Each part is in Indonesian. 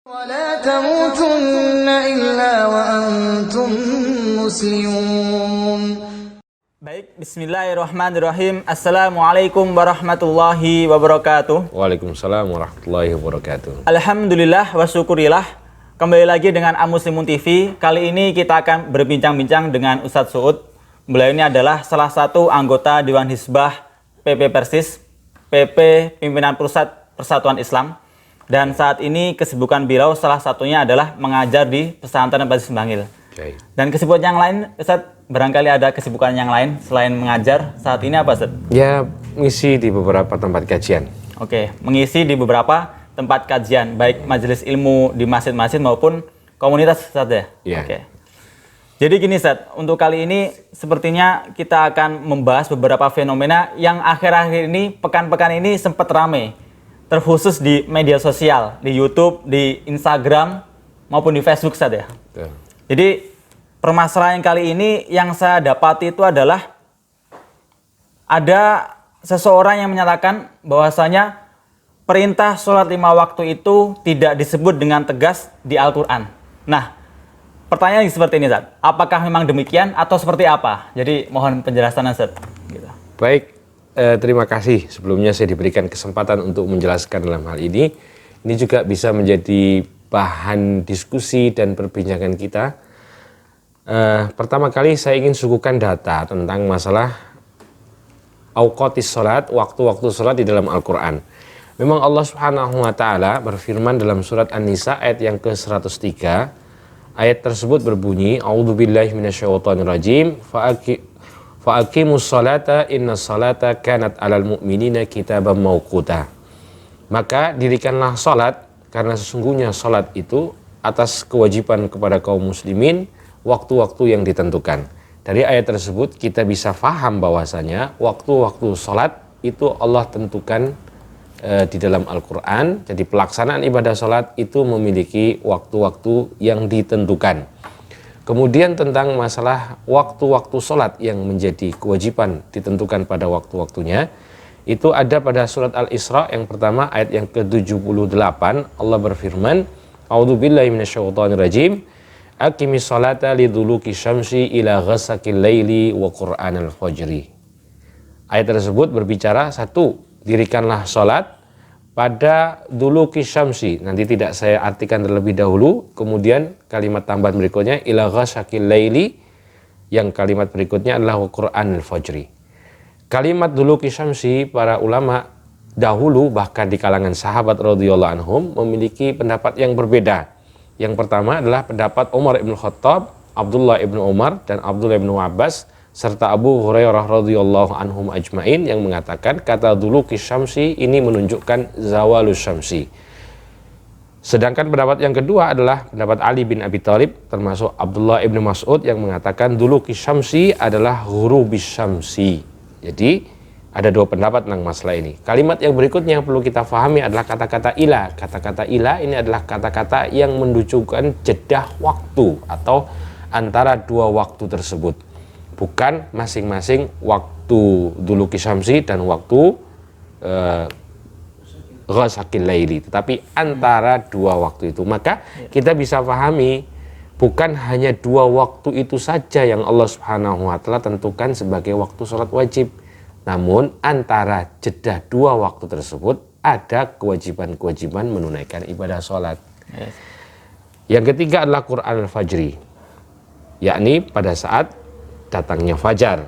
ولا تموتن إلا وأنتم مسلمون. Baik, bismillahirrahmanirrahim. Assalamualaikum warahmatullahi wabarakatuh. Waalaikumsalam warahmatullahi wabarakatuh. Alhamdulillah wa syukurillah. Kembali lagi dengan Amuslimun TV. Kali ini kita akan berbincang-bincang dengan Ustadz Suud. Beliau ini adalah salah satu anggota Dewan Hizbah PP Persis, PP Pimpinan Pusat Persatuan Islam. Dan saat ini kesibukan beliau salah satunya adalah mengajar di pesantren Persis Bangil. Okay. Dan kesibukan yang lain, Ustadz, barangkali ada kesibukan yang lain selain mengajar saat ini apa, Ustadz? Ya, mengisi di beberapa tempat kajian. Oke, mengisi di beberapa tempat kajian, baik majelis ilmu di masjid-masjid maupun komunitas, Ustadz ya? Yeah. Oke. Jadi gini, Ustadz, untuk kali ini sepertinya kita akan membahas beberapa fenomena yang akhir-akhir ini, pekan-pekan ini sempat ramai. Terkhusus di media sosial, di YouTube, di Instagram, maupun di Facebook, Ustadz ya? Betul. Jadi permasalahan kali ini yang saya dapati itu adalah ada seseorang yang menyatakan bahwasanya perintah sholat 5 waktu itu tidak disebut dengan tegas di Al-Quran. Nah, pertanyaan seperti ini, Ustadz. Apakah memang demikian atau seperti apa? Jadi mohon penjelasan, Ustadz. Gitu. Baik, terima kasih sebelumnya saya diberikan kesempatan untuk menjelaskan dalam hal ini. Ini juga bisa menjadi bahan diskusi dan perbincangan kita. Pertama kali saya ingin suguhkan data tentang masalah auqatis sholat, waktu-waktu sholat di dalam Al-Quran. Memang Allah Subhanahu wa Ta'ala berfirman dalam surat An-Nisa ayat yang ke-103. Ayat tersebut berbunyi, A'udzubillahi minasyaitonirrajim, fa'aqimus sholata inna sholata kanat alal mu'minina kitaban mauquta. Maka dirikanlah sholat, karena sesungguhnya sholat itu atas kewajiban kepada kaum muslimin waktu-waktu yang ditentukan. Dari ayat tersebut kita bisa faham bahwasanya waktu-waktu sholat itu Allah tentukan di dalam Al-Quran. Jadi pelaksanaan ibadah sholat itu memiliki waktu-waktu yang ditentukan. Kemudian tentang masalah waktu-waktu sholat yang menjadi kewajiban ditentukan pada waktu-waktunya, itu ada pada surat Al-Isra yang pertama ayat yang ke-78. Allah berfirman, A'udzubillahi minasyaitonirrajim, aqimis sholata liduluki syamsi ila ghasaqil laili wa qur'anal fajri. Ayat tersebut berbicara, satu, dirikanlah sholat pada duluki syamsi, nanti tidak saya artikan terlebih dahulu. Kemudian kalimat tambahan berikutnya ila ghasaqil laili, yang kalimat berikutnya adalah Qur'anul fajri. Kalimat duluki syamsi, para ulama dahulu bahkan di kalangan sahabat radhiyallahu anhum memiliki pendapat yang berbeda. Yang pertama adalah pendapat Umar ibn Khattab, Abdullah ibn Umar dan Abdullah ibn Abbas serta Abu Hurairah radhiyallahu anhum ajmain yang mengatakan kata duluki syamsi ini menunjukkan zawalus syamsi. Sedangkan pendapat yang kedua adalah pendapat Ali bin Abi Thalib termasuk Abdullah ibn Mas'ud yang mengatakan duluki syamsi adalah ghurubis syamsi. Jadi ada dua pendapat tentang masalah ini. Kalimat yang berikutnya yang perlu kita fahami adalah kata-kata ila. Kata-kata ila ini adalah kata-kata yang menunjukkan jedah waktu atau antara dua waktu tersebut. Bukan masing-masing waktu duluki syamsi dan waktu ghasaqil laili, tetapi antara dua waktu itu. Maka kita bisa pahami bukan hanya dua waktu itu saja yang Allah Subhanahu wa Ta'ala tentukan sebagai waktu sholat wajib, namun antara jeda dua waktu tersebut ada kewajiban-kewajiban menunaikan ibadah sholat. Yang ketiga adalah Qur'an al-Fajri, yakni pada saat datangnya fajar.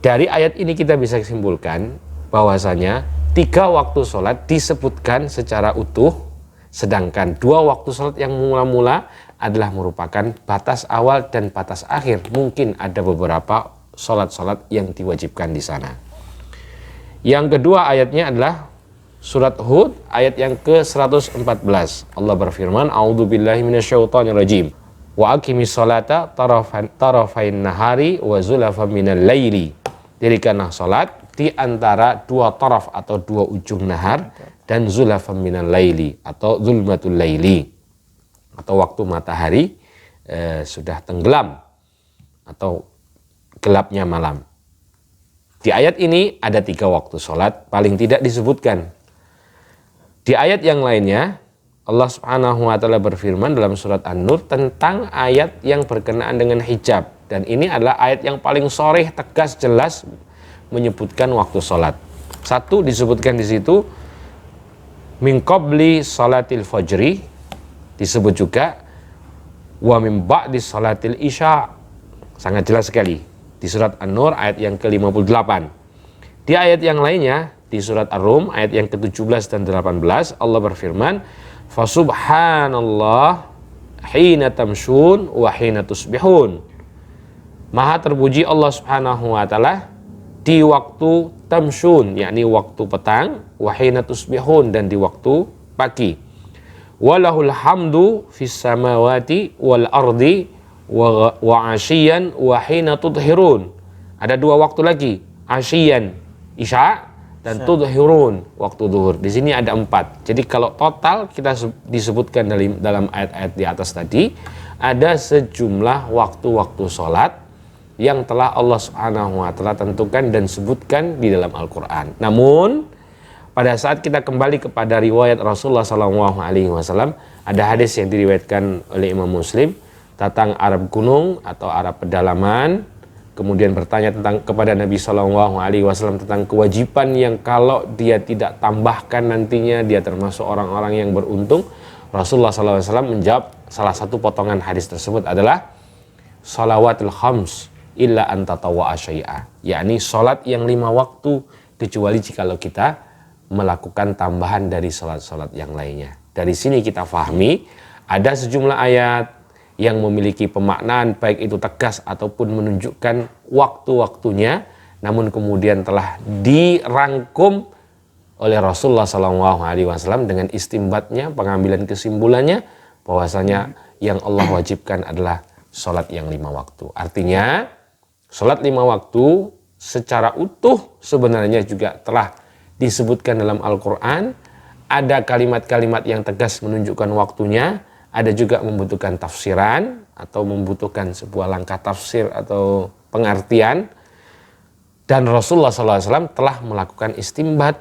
Dari ayat ini kita bisa simpulkan bahwasanya 3 waktu sholat disebutkan secara utuh, sedangkan 2 waktu sholat yang mula-mula adalah merupakan batas awal dan batas akhir. Mungkin ada beberapa sholat-sholat yang diwajibkan di sana. Yang kedua ayatnya adalah surat Hud ayat yang ke-114. Allah berfirman, A'udzubillahi minasyaitonirrajim. Wa aqimis sholata tarafain nahari wa zulafan minal laili. Dirikanlah salat di antara dua taraf atau dua ujung nahar dan zulafan minal laili atau zulmatul laili atau waktu matahari sudah tenggelam atau gelapnya malam. Di ayat ini ada 3 waktu sholat paling tidak disebutkan. Di ayat yang lainnya Allah Subhanahu wa taala berfirman dalam surat An-Nur tentang ayat yang berkenaan dengan hijab, dan ini adalah ayat yang paling sharih, tegas, jelas menyebutkan waktu sholat. Satu disebutkan di situ min qabli salatil fajri, disebut juga wa min ba'di salatil isya. Sangat jelas sekali di surat An-Nur ayat yang ke-58. Di ayat yang lainnya di surat Ar-Rum ayat yang ke-17 dan 18 Allah berfirman Fasubhanallah hina tamshun wa hina tusbihun. Maha terpuji Allah Subhanahu wa taala di waktu tamshun, yakni waktu petang, wa hina tusbihun, dan di waktu pagi. Walahul hamdu fis samawati wal ardi wa asyiyan wa hina tudhirun. Ada dua waktu lagi, asyiyan isya dan tudhirun waktu zuhur. Di sini ada 4. Jadi kalau total kita disebutkan dalam ayat-ayat di atas tadi ada sejumlah waktu-waktu sholat yang telah Allah Subhanahu wa taala tentukan dan sebutkan di dalam Al-Qur'an. Namun pada saat kita kembali kepada riwayat Rasulullah SAW, ada hadis yang diriwayatkan oleh Imam Muslim tentang Arab gunung atau Arab pedalaman, kemudian bertanya kepada Nabi SAW tentang kewajiban yang kalau dia tidak tambahkan nantinya dia termasuk orang-orang yang beruntung. Rasulullah SAW menjawab, salah satu potongan hadis tersebut adalah salawatul khams illa antatawa'a syai'a, yakni salat yang 5 waktu kecuali jikalau kita melakukan tambahan dari salat-salat yang lainnya. Dari sini kita fahami ada sejumlah ayat yang memiliki pemaknaan baik itu tegas ataupun menunjukkan waktu-waktunya, namun kemudian telah dirangkum oleh Rasulullah SAW dengan istimbatnya, pengambilan kesimpulannya bahwasanya yang Allah wajibkan adalah sholat yang 5 waktu. Artinya sholat 5 waktu secara utuh sebenarnya juga telah disebutkan dalam Al-Quran. Ada kalimat-kalimat yang tegas menunjukkan waktunya, ada juga membutuhkan tafsiran atau membutuhkan sebuah langkah tafsir atau pengertian. Dan Rasulullah SAW telah melakukan istimbat,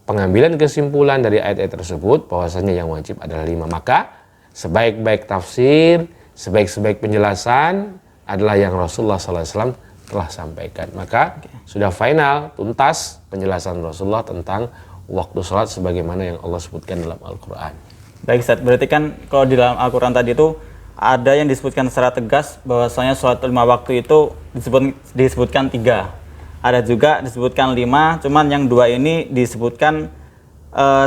pengambilan kesimpulan dari ayat-ayat tersebut bahwasanya yang wajib adalah 5. Maka sebaik-baik tafsir, sebaik-baik penjelasan adalah yang Rasulullah SAW telah sampaikan. Maka sudah final, tuntas penjelasan Rasulullah tentang waktu sholat sebagaimana yang Allah sebutkan dalam Al-Quran. Baik Ustaz, berarti kan kalau di dalam Al-Quran tadi itu ada yang disebutkan secara tegas bahwasanya sholat 5 waktu itu disebutkan 3. Ada juga disebutkan 5, cuman yang 2 ini disebutkan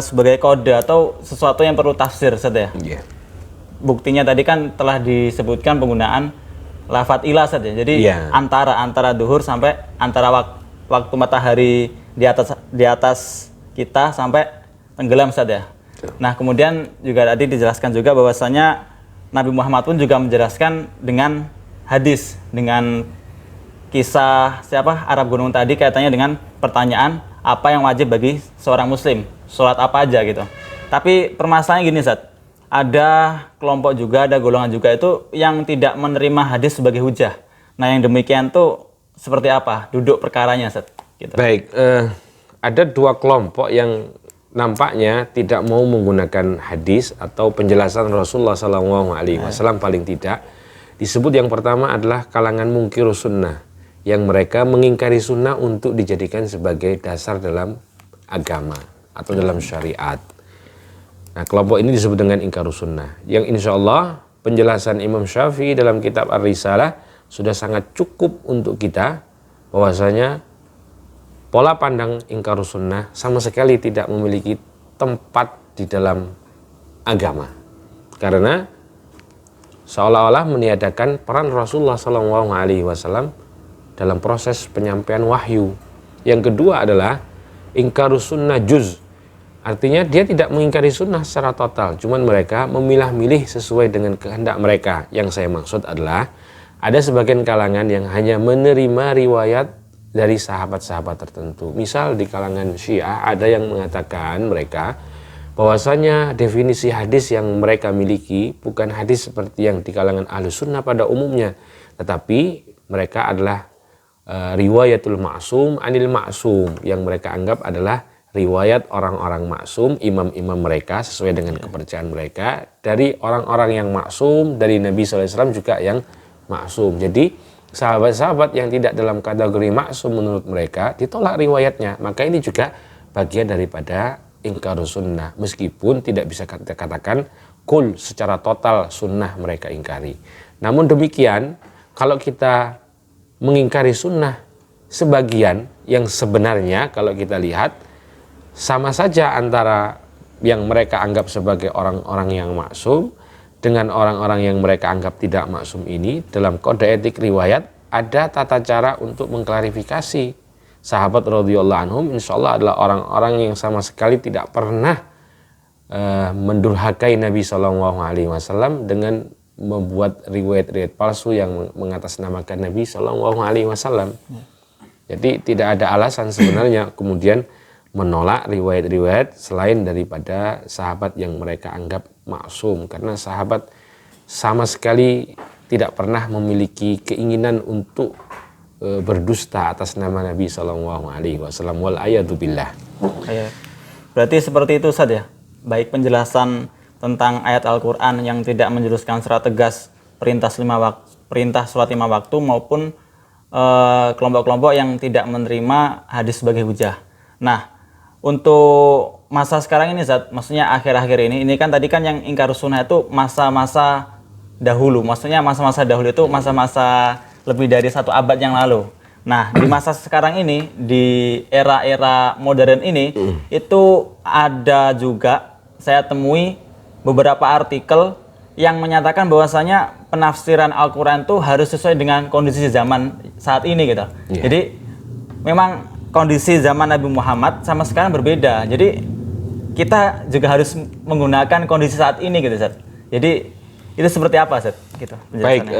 sebagai kode atau sesuatu yang perlu tafsir Ustaz ya? Yeah. Buktinya tadi kan telah disebutkan penggunaan lafadz ila Ustaz ya. Jadi antara duhur sampai antara waktu matahari di atas kita sampai tenggelam Ustaz ya. Nah, kemudian juga tadi dijelaskan juga bahwasanya Nabi Muhammad pun juga menjelaskan dengan hadis, dengan kisah Arab gunung tadi kaitannya dengan pertanyaan apa yang wajib bagi seorang muslim, sholat apa aja gitu. Tapi permasalahannya gini Ustaz, ada kelompok juga, ada golongan juga itu yang tidak menerima hadis sebagai hujah. Nah, yang demikian tuh seperti apa duduk perkaranya Ustaz? Gitu. Baik, ada 2 kelompok yang nampaknya tidak mau menggunakan hadis atau penjelasan Rasulullah SAW paling tidak. Disebut yang pertama adalah kalangan mungkirus sunnah, yang mereka mengingkari sunnah untuk dijadikan sebagai dasar dalam agama atau dalam syariat. Nah, kelompok ini disebut dengan ingkarus sunnah, yang insya Allah penjelasan Imam Syafi'i dalam kitab Ar-Risalah sudah sangat cukup untuk kita, bahwasanya pola pandang ingkarus sunnah sama sekali tidak memiliki tempat di dalam agama, karena seolah-olah meniadakan peran Rasulullah SAW dalam proses penyampaian wahyu. Yang kedua adalah ingkarus sunnah juz, artinya dia tidak mengingkari sunnah secara total, cuman mereka memilah-milih sesuai dengan kehendak mereka. Yang saya maksud adalah ada sebagian kalangan yang hanya menerima riwayat dari sahabat-sahabat tertentu. Misal di kalangan Syiah ada yang mengatakan mereka bahwasanya definisi hadis yang mereka miliki bukan hadis seperti yang di kalangan Ahlus Sunnah pada umumnya, tetapi mereka adalah riwayatul ma'sum anil ma'sum, yang mereka anggap adalah riwayat orang-orang maksum, imam-imam mereka sesuai dengan kepercayaan mereka, dari orang-orang yang maksum, dari Nabi SAW juga yang maksum. Jadi sahabat-sahabat yang tidak dalam kategori maksum menurut mereka ditolak riwayatnya. Maka ini juga bagian daripada ingkarus sunnah, meskipun tidak bisa kita katakan kul secara total sunnah mereka ingkari. Namun demikian, kalau kita mengingkari sunnah sebagian yang sebenarnya kalau kita lihat sama saja antara yang mereka anggap sebagai orang-orang yang maksum dengan orang-orang yang mereka anggap tidak maksum ini, dalam kode etik riwayat ada tata cara untuk mengklarifikasi. Sahabat radhiyallahu anhum insyaallah adalah orang-orang yang sama sekali tidak pernah mendurhakai Nabi SAW dengan membuat riwayat-riwayat palsu yang mengatasnamakan Nabi SAW. Jadi tidak ada alasan sebenarnya kemudian menolak riwayat-riwayat selain daripada sahabat yang mereka anggap maksum, karena sahabat sama sekali tidak pernah memiliki keinginan untuk berdusta atas nama Nabi SAW. Wal ayadu billah. Berarti seperti itu Ustaz ya, baik penjelasan tentang ayat Al-Quran yang tidak menjuruskan secara tegas perintah sholat 5 waktu maupun kelompok-kelompok yang tidak menerima hadis sebagai hujah. Nah, untuk masa sekarang ini Zat, maksudnya akhir-akhir ini kan tadi kan yang ingkarus sunnah itu masa-masa dahulu, maksudnya masa-masa dahulu itu masa-masa lebih dari 1 abad yang lalu. Nah, di masa sekarang ini, di era-era modern ini, itu ada juga saya temui beberapa artikel yang menyatakan bahwasanya penafsiran Al-Quran itu harus sesuai dengan kondisi zaman saat ini gitu. Jadi memang kondisi zaman Nabi Muhammad sama sekarang berbeda. Jadi kita juga harus menggunakan kondisi saat ini gitu, Ustaz. Jadi itu seperti apa, Ustaz? Gitu. Baik,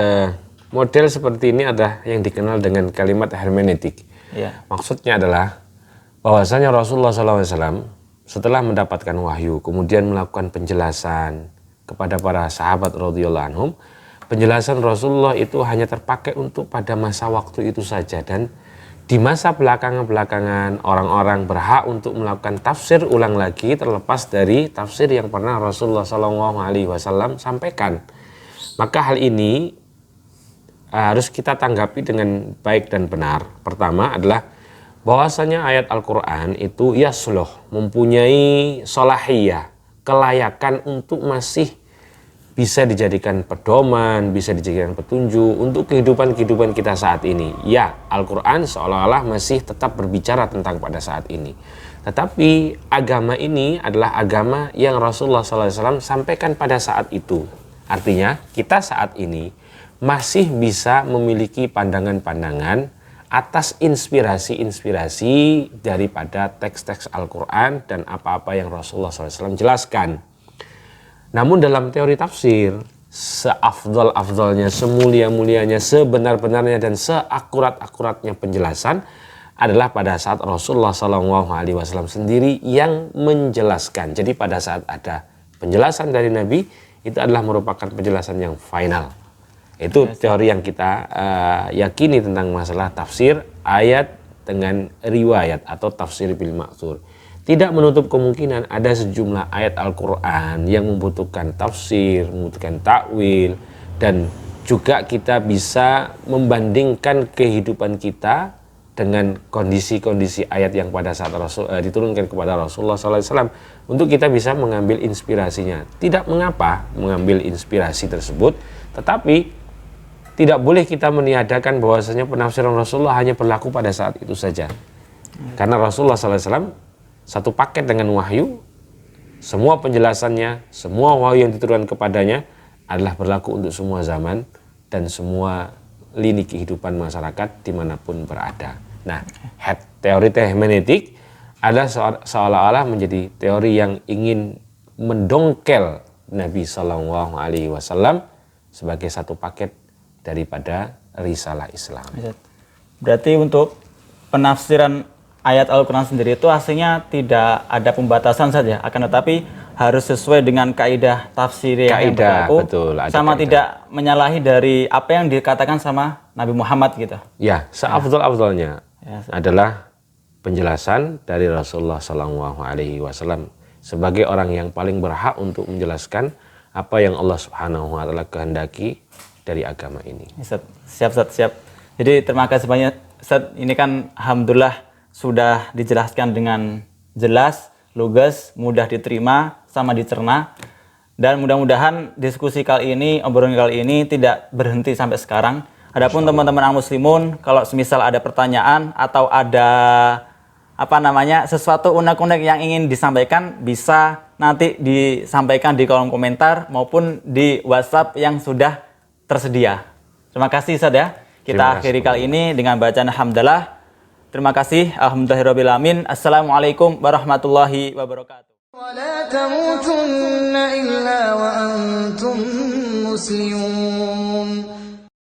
model seperti ini ada yang dikenal dengan kalimat hermeneutik. Maksudnya adalah bahwasanya Rasulullah SAW setelah mendapatkan wahyu, kemudian melakukan penjelasan kepada para sahabat radhiyallahu anhum, penjelasan Rasulullah itu hanya terpakai untuk pada masa waktu itu saja, dan di masa belakangan orang-orang berhak untuk melakukan tafsir ulang lagi terlepas dari tafsir yang pernah Rasulullah SAW sampaikan. Maka hal ini harus kita tanggapi dengan baik dan benar. Pertama adalah bahwasanya ayat Al-Quran itu yasluh, mempunyai solahiyah, kelayakan untuk masih bisa dijadikan pedoman, bisa dijadikan petunjuk untuk kehidupan kita saat ini. Ya, Al-Quran seolah-olah masih tetap berbicara tentang pada saat ini. Tetapi agama ini adalah agama yang Rasulullah SAW sampaikan pada saat itu. Artinya kita saat ini masih bisa memiliki pandangan-pandangan atas inspirasi-inspirasi daripada teks-teks Al-Quran dan apa-apa yang Rasulullah SAW jelaskan. Namun dalam teori tafsir, seafdal-afdalnya, semulia-mulianya, sebenar-benarnya dan seakurat-akuratnya penjelasan adalah pada saat Rasulullah SAW sendiri yang menjelaskan. Jadi pada saat ada penjelasan dari Nabi, itu adalah merupakan penjelasan yang final. Itu teori yang kita yakini tentang masalah tafsir ayat dengan riwayat atau tafsir bil ma'thur. Tidak menutup kemungkinan ada sejumlah ayat Al-Quran yang membutuhkan tafsir, membutuhkan takwil, dan juga kita bisa membandingkan kehidupan kita dengan kondisi-kondisi ayat yang pada saat diturunkan kepada Rasulullah SAW untuk kita bisa mengambil inspirasinya. Tidak mengapa mengambil inspirasi tersebut, tetapi tidak boleh kita meniadakan bahwasanya penafsiran Rasulullah hanya berlaku pada saat itu saja. Karena Rasulullah SAW satu paket dengan wahyu, semua penjelasannya, semua wahyu yang diturunkan kepadanya adalah berlaku untuk semua zaman dan semua lini kehidupan masyarakat dimanapun berada. Nah, teori hermeneutik adalah seolah-olah menjadi teori yang ingin mendongkel Nabi SAW sebagai satu paket daripada risalah Islam. Berarti untuk penafsiran ayat Al-Quran sendiri itu aslinya tidak ada pembatasan saja, akan tetapi harus sesuai dengan kaidah tafsir yang berlaku, sama kaidah. Tidak menyalahi dari apa yang dikatakan sama Nabi Muhammad gitu. Ya, seafdal-afdalnya adalah penjelasan dari Rasulullah SAW sebagai orang yang paling berhak untuk menjelaskan apa yang Allah Subhanahu wa taala kehendaki dari agama ini. Ustaz, siap Ustaz, siap. Jadi terima kasih banyak Ustaz. Ini kan alhamdulillah sudah dijelaskan dengan jelas, lugas, mudah diterima sama dicerna. Dan mudah-mudahan diskusi kali ini, obrolan kali ini tidak berhenti sampai sekarang. Adapun teman-teman muslimun, kalau semisal ada pertanyaan atau ada sesuatu unek-unek yang ingin disampaikan, bisa nanti disampaikan di kolom komentar maupun di WhatsApp yang sudah tersedia. Terima kasih Ustaz ya. Kita akhiri kali ini dengan bacaan hamdalah. Terima kasih. Alhamdulillahirabbil alamin. Assalamualaikum warahmatullahi wabarakatuh. ولا تموتن إلا وأنتم مسلمون